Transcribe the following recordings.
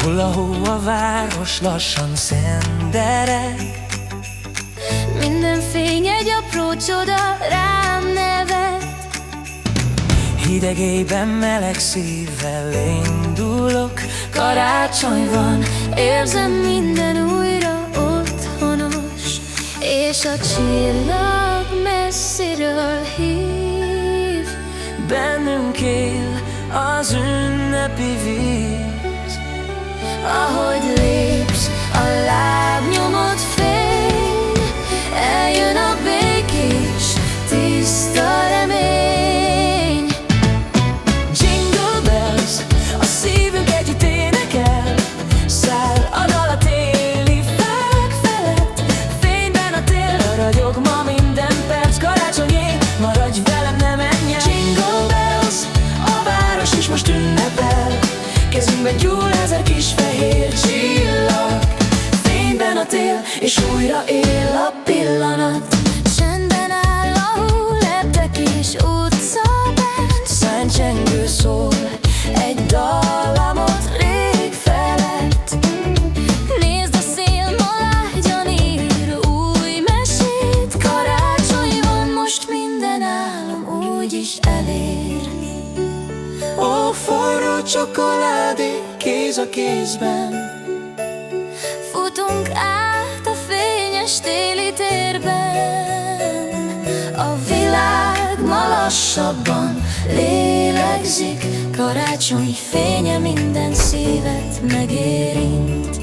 Hulla-hó a város lassan szendereg. Minden fény egy apró csoda rám nevet. Hidegében meleg szívvel indulok. Karácsony van, Érzem, minden újra otthonos, és a csillag messziről hív. bennünk él az ünnepi víz. Ahogy lépsz, a lábnyomod fény, eljön a békés, tiszta remény. Jingle bells, a szívünk együtt énekel. Száll a dal a téli fák felett. Fényben a tél ragyog ma minden perc. Karácsonyé, maradj velem, ne menj el. Jingle bells, a város is most ünnepel. Kezünkben gyúl ezer kis fehér csillag. Fényben a tél, és újra él a pillanat. Csendben áll a hó, leptek és utcabent. Száncsengő szól, egy dallamot rég felett. Nézd, a szél ma lágyan ír új mesét. Karácsony van, most minden álom úgyis elér. Ó, forró csokoládé, kéz a kézben. Futunk át a fényes téli térben. A világ ma lassabban lélegzik. Karácsony fénye minden szívet megérint.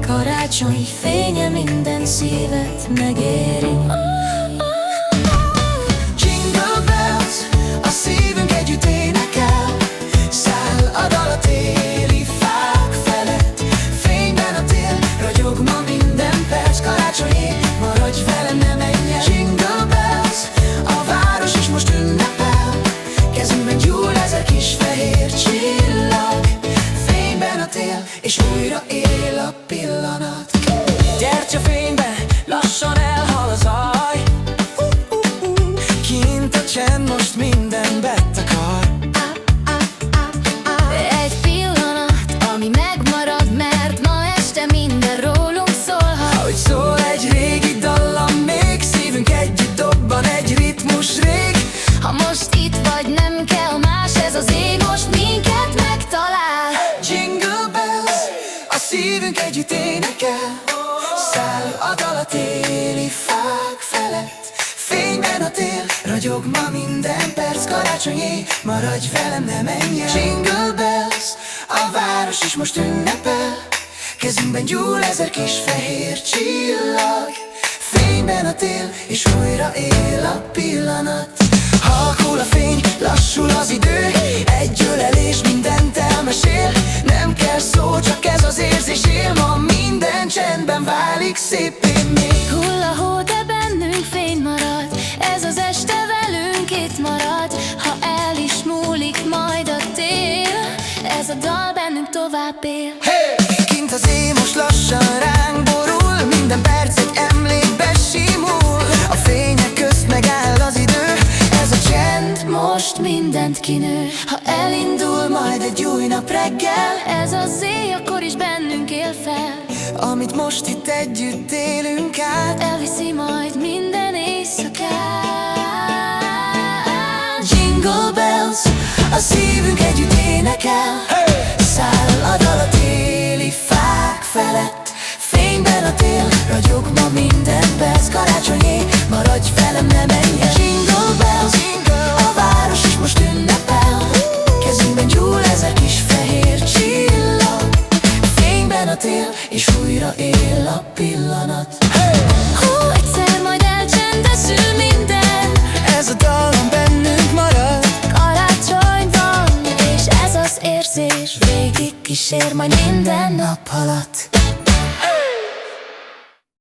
Karácsony fénye minden szívet megérint. Jingle bells, a szívünk együtt énekel. Száll a dal a téli fák felett. Fényben a tél, ragyog ma minden perc. Karácsonyé, maradj velem, ne menj el. Jingle bells, a város is most ünnepel. Kezünkben gyúl ezer kis fehér csillag. Fényben a tél, és újra él a pillanat. Gyertyafényben lassan elhal a zaj. Kint a csend most minden betakar. Egy pillanat, ami megmarad, mert ma este minden rólunk szólhat. Ahogy szól egy régi dallam, még szívünk együtt dobban egy ritmus rég. Ha most itt vagy, nem kell más, ez az ég most minket megtalál. Jingle bells, a szívünk együtt énekel. Száll a dal a téli fák felett. Fényben a tél, ragyog ma minden perc. Karácsonyé, maradj velem, ne menj el. Jingle bells, a város is most ünnepel. Kezünkben gyúl ezer kis fehér csillag. Fényben a tél, és újra él a pillanat. Halkul a fény, lassul az idő. Egy ölelés mindent elmesél. Nem kell szó, csak ez az érzés él. Ma minden csendben válik szépé még. Hulla-hó, de bennünk fény marad. Ez az este velünk itt marad. Ha el is múlik majd a tél, ez a dal bennünk tovább él. Hey! Kint az éj most lassan ránk borul. Minden perc egy emlékbe simul. A fények közt megáll az idő. Ez a csend Most mindent kinő. Ha elindul majd egy új nap reggel, ez az éj akkor is bennünk él fel. amit most itt együtt élünk át, elviszi majd minden éjszakát. Jingle bells, a szívünk együtt énekel. Száll a dal a téli fák felett. Fényben a tél, ragyog ma minden perc. Karácsonyé, maradj velem, ne menj el. Jingle bells, a város is most ünnepel. Kezünkben gyúl ezer kis fehér csillag. Fényben a tél, és újra él a pillanat. hú, egyszer majd elcsendesül minden. Ez a dallam bennünk marad. Karácsony van, és ez az érzés végig kísér majd minden nap alatt.